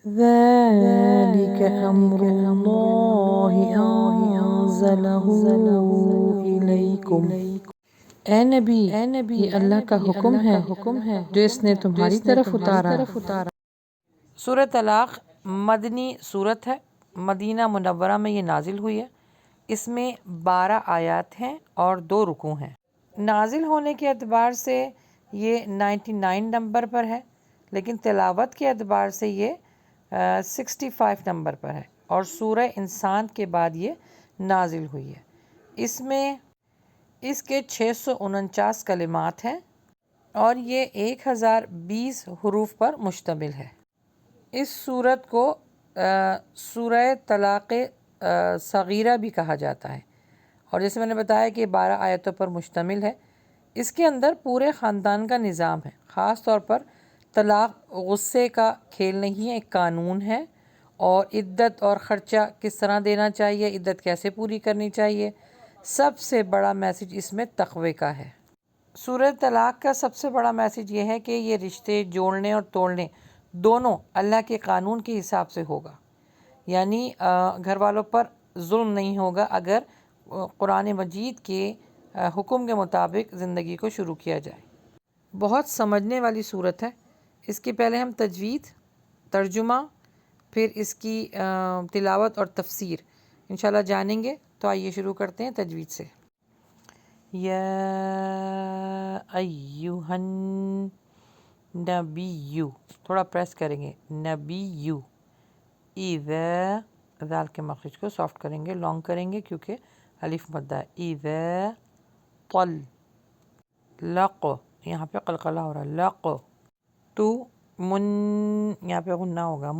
ذلك أمر الله أنزله إليكم۔ اے نبی، یہ اللہ کا حکم ہے جو اس نے تمہاری طرف اتارا۔ سورۃ طلاق مدنی سورت ہے، مدینہ منورہ میں یہ نازل ہوئی ہے۔ اس میں 12 آیات ہیں اور 2 رکوع ہیں۔ نازل ہونے کے اعتبار سے یہ 99 نمبر پر ہے، لیکن تلاوت کے اعتبار سے یہ 65 نمبر پر ہے، اور سورہ انسان کے بعد یہ نازل ہوئی ہے۔ اس کے 649 کلمات ہیں اور یہ 1020 حروف پر مشتمل ہے۔ اس سورت کو سورہ طلاق صغیرہ بھی کہا جاتا ہے، اور جیسے میں نے بتایا کہ 12 آیتوں پر مشتمل ہے۔ اس کے اندر پورے خاندان کا نظام ہے، خاص طور پر طلاق غصے کا کھیل نہیں ہے، ایک قانون ہے، اور عدت اور خرچہ کس طرح دینا چاہیے، عدت کیسے پوری کرنی چاہیے۔ سب سے بڑا میسج اس میں تقوی کا ہے۔ سورہ طلاق کا سب سے بڑا میسج یہ ہے کہ یہ رشتے جوڑنے اور توڑنے دونوں اللہ کے قانون کے حساب سے ہوگا، یعنی گھر والوں پر ظلم نہیں ہوگا اگر قرآن مجید کے حکم کے مطابق زندگی کو شروع کیا جائے۔ بہت سمجھنے والی صورت ہے۔ اس کے پہلے ہم تجوید، ترجمہ، پھر اس کی تلاوت اور تفسیر انشاءاللہ جانیں گے۔ تو آئیے شروع کرتے ہیں تجوید سے۔ یا ایہا النبی، تھوڑا پریس کریں گے، نبی، اذا، ذال کے مخرج کو سافٹ کریں گے، لانگ کریں گے کیونکہ الف مدہ ہے۔ اذا طلق، یہاں پہ قلقلہ ہو رہا ہے، لق، تو یہاں پہ غنہ ہوگا،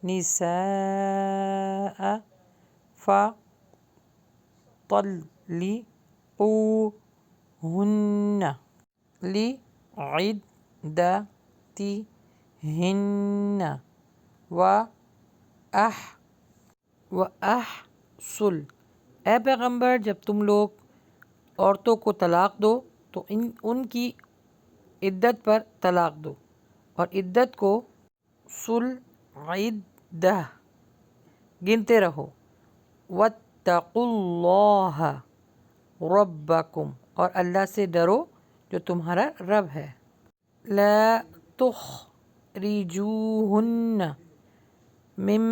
نساء، فطلقوهن لعدتهن وأحصل۔ اے پیغمبر، جب تم لوگ عورتوں کو طلاق دو تو ان کی عدت پر طلاق دو، اور عدت کو عدہ گنتے رہو۔ واتقوا اللہ ربکم، اور اللہ سے ڈرو جو تمہارا رب ہے۔ لا تخرجوہن من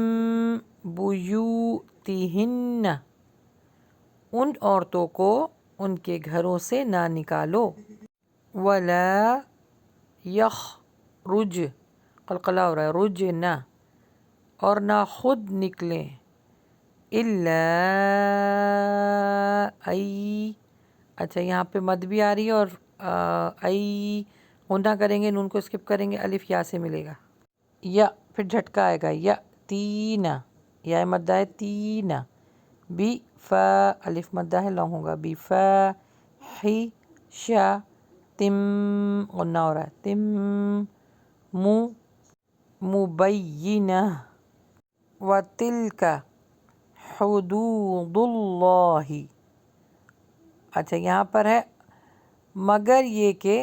بیوتہن، ان عورتوں کو ان کے گھروں سے نہ نکالو۔ ولا یخرج، قلقلہ ہو رہا ہے، رجن، اور نہ خود نکلیں، الا اچھا یہاں پہ مد بھی آ رہی ہے، اور غنہ کریں گے، نون کو اسکپ کریں گے، الف یا سے ملے گا، یا پھر جھٹکا آئے گا، یا تینا، یا مدہ ہے، تینا، بی فا، الف مدہ ہے، لانگ ہوگا، بی فا حی شا تم، غنہ ہو رہا ہے، تم مبینہ، وَتِلْكَ حُدُودُ اللَّهِ۔ اچھا یہاں پر ہے مگر یہ کہ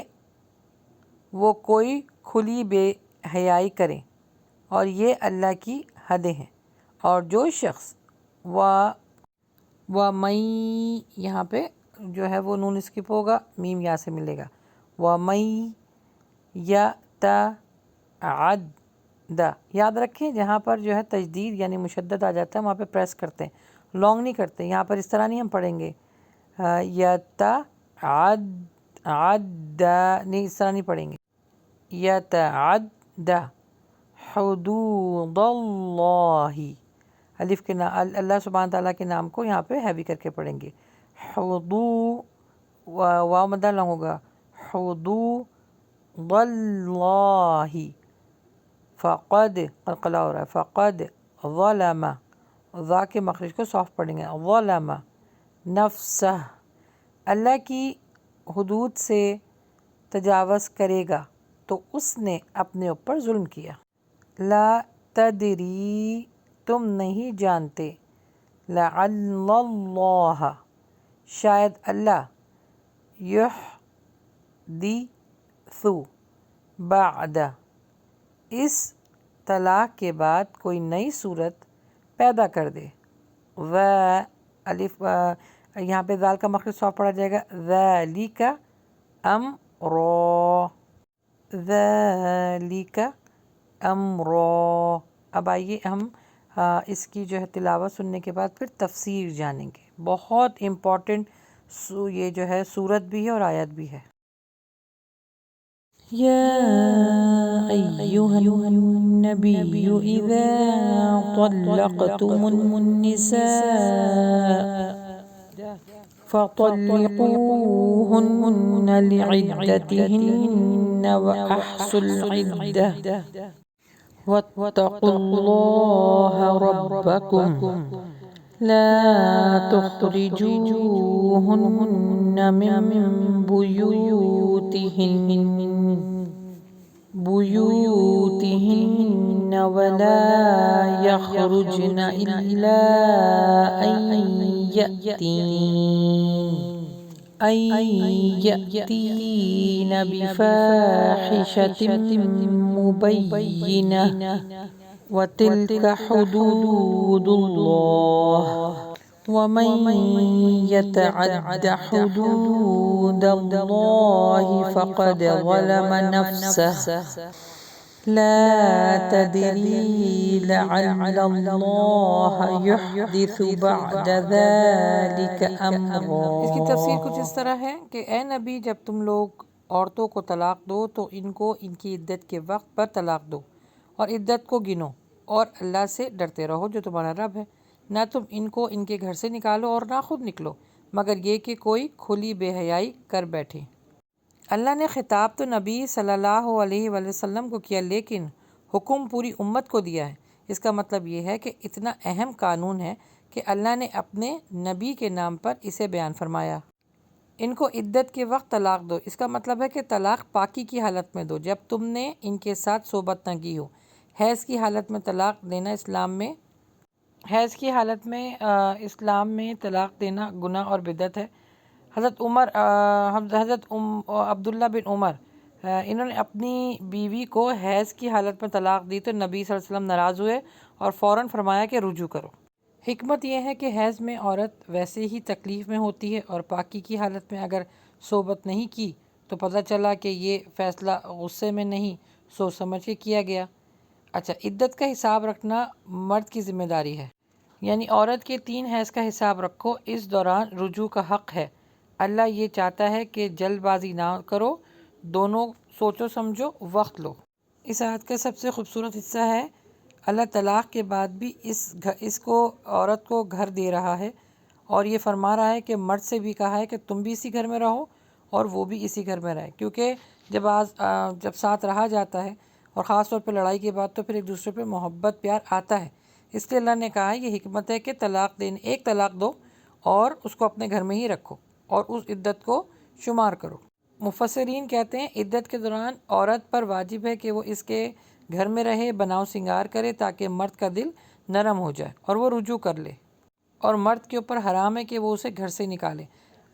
وہ کوئی کھلی بے حیائی کریں، اور یہ اللہ کی حدیں ہیں، اور جو شخص وَمَن، یہاں پہ جو ہے وہ نون اسکپ ہوگا، میم یا سے ملے گا، وَمَن یَتَعَدَّ، یاد رکھیں جہاں پر جو ہے تجدید یعنی مشدد آ جاتا ہے وہاں پہ پریس کرتے ہیں، لانگ نہیں کرتے۔ یہاں پر اس طرح نہیں ہم پڑھیں گے، یتعد نہیں، اس طرح نہیں پڑھیں گے، یتعد حدود اللہ، الف کے اللہ سبحانہ تعالیٰ کے نام کو یہاں پہ ہیوی کر کے پڑھیں گے، واو مدہ لانگ ہوگا، حدود اللہ، فقد، قلقلہ ہو رہا ہے، فقد ظلم، ذا کے مخرج کو سافٹ پڑھیں گے، ظلم نفسہ، اللہ کی حدود سے تجاوز کرے گا تو اس نے اپنے اوپر ظلم کیا۔ لا تدری، تم نہیں جانتے، لعل اللہ، شاید اللہ، یحدث، بعد، اس طلاق کے بعد کوئی نئی صورت پیدا کر دے، و الف یہاں پہ ذال کا مخرج صاف پڑا جائے گا، ذالک امرا، ذالک امرا۔ اب آئیے ہم اس کی جو ہے تلاوت سننے کے بعد پھر تفسیر جانیں گے۔ بہت امپورٹنٹ یہ جو ہے سورت بھی ہے اور آیت بھی ہے۔ یا ایہا النبی اذا طلقتم النساء فطلقوهن لعدتهن وأحصوا العدة واتقوا الله ربكم لا تخرجوهن من بيوتهن ولا يخرجن إلا أن يأتين بفاحشة مبينة وتلك حدود الله ومن يتعد حدود الله فقد ظلم نفسه لا تدري لعل الله يحدث بعد ذلك امرا۔ اس کی تفسیر کچھ اس طرح ہے کہ اے نبی، جب تم لوگ عورتوں کو طلاق دو تو ان کو ان کی عدت کے وقت پر طلاق دو اور عدت کو گنو اور اللہ سے ڈرتے رہو جو تمہارا رب ہے۔ نہ تم ان کو ان کے گھر سے نکالو اور نہ خود نکلو مگر یہ کہ کوئی کھلی بے حیائی کر بیٹھے۔ اللہ نے خطاب تو نبی صلی اللہ علیہ وآلہ وسلم کو کیا لیکن حکم پوری امت کو دیا ہے۔ اس کا مطلب یہ ہے کہ اتنا اہم قانون ہے کہ اللہ نے اپنے نبی کے نام پر اسے بیان فرمایا۔ ان کو عدت کے وقت طلاق دو، اس کا مطلب ہے کہ طلاق پاکی کی حالت میں دو، جب تم نے ان کے ساتھ صحبت نہ کی ہو۔ حیض کی حالت میں طلاق دینا اسلام میں طلاق دینا گناہ اور بدعت ہے۔ حضرت عبداللہ بن عمر انہوں نے اپنی بیوی کو حیض کی حالت میں طلاق دی تو نبی صلی اللہ علیہ وسلم ناراض ہوئے اور فوراً فرمایا کہ رجوع کرو۔ حکمت یہ ہے کہ حیض میں عورت ویسے ہی تکلیف میں ہوتی ہے اور پاکی کی حالت میں اگر صحبت نہیں کی تو پتہ چلا کہ یہ فیصلہ غصے میں نہیں سوچ سمجھ کے کیا گیا۔ اچھا، عدت کا حساب رکھنا مرد کی ذمہ داری ہے، یعنی عورت کے 3 حیض کا حساب رکھو، اس دوران رجوع کا حق ہے۔ اللہ یہ چاہتا ہے کہ جلد بازی نہ کرو، دونوں سوچو سمجھو، وقت لو۔ اس آیت کا سب سے خوبصورت حصہ ہے اللہ طلاق کے بعد بھی اس کو عورت کو گھر دے رہا ہے اور یہ فرما رہا ہے کہ مرد سے بھی کہا ہے کہ تم بھی اسی گھر میں رہو اور وہ بھی اسی گھر میں رہے، کیونکہ جب ساتھ رہا جاتا ہے اور خاص طور پہ لڑائی کے بعد تو پھر ایک دوسرے پہ محبت پیار آتا ہے۔ اس لیے اللہ نے کہا یہ حکمت ہے کہ ایک طلاق دو اور اس کو اپنے گھر میں ہی رکھو اور اس عدت کو شمار کرو۔ مفسرین کہتے ہیں عدت کے دوران عورت پر واجب ہے کہ وہ اس کے گھر میں رہے، بناؤ سنگار کرے تاکہ مرد کا دل نرم ہو جائے اور وہ رجوع کر لے، اور مرد کے اوپر حرام ہے کہ وہ اسے گھر سے نکالے۔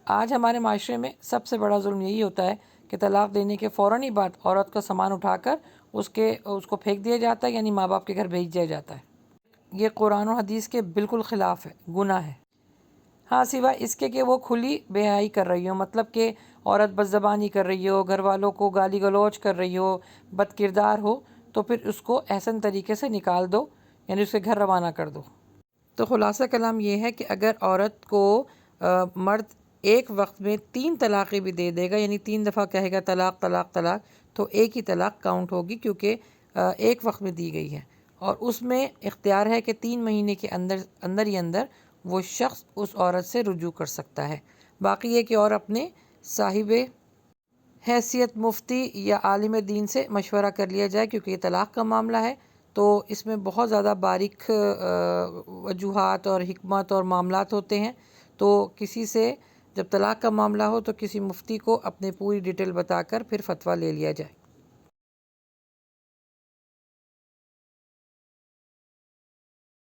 آج ہمارے معاشرے میں سب سے بڑا ظلم یہی ہوتا ہے کہ طلاق دینے کے فوراً ہی بعد عورت کا سامان اٹھا کر اس کو پھینک دیا جاتا ہے، یعنی ماں باپ کے گھر بھیج دیا جاتا ہے۔ یہ قرآن و حدیث کے بالکل خلاف ہے، گناہ ہے۔ ہاں، سوائے اس کے کہ وہ کھلی بے حیائی کر رہی ہو، مطلب کہ عورت بد زبانی کر رہی ہو، گھر والوں کو گالی گلوچ کر رہی ہو، بد کردار ہو، تو پھر اس کو احسن طریقے سے نکال دو، یعنی اسے گھر روانہ کر دو۔ تو خلاصہ کلام یہ ہے کہ اگر عورت کو مرد ایک وقت میں 3 طلاقیں بھی دے دے گا، یعنی 3 دفعہ کہے گا طلاق طلاق طلاق، تو ایک ہی طلاق کاؤنٹ ہوگی کیونکہ ایک وقت میں دی گئی ہے، اور اس میں اختیار ہے کہ 3 مہینے کے اندر ہی وہ شخص اس عورت سے رجوع کر سکتا ہے۔ باقی یہ کہ اور اپنے صاحب حیثیت مفتی یا عالم دین سے مشورہ کر لیا جائے، کیونکہ یہ طلاق کا معاملہ ہے تو اس میں بہت زیادہ باریک وجوہات اور حکمت اور معاملات ہوتے ہیں، تو کسی سے جب طلاق کا معاملہ ہو تو کسی مفتی کو اپنے پوری ڈیٹیل بتا کر پھر فتویٰ لے لیا جائے۔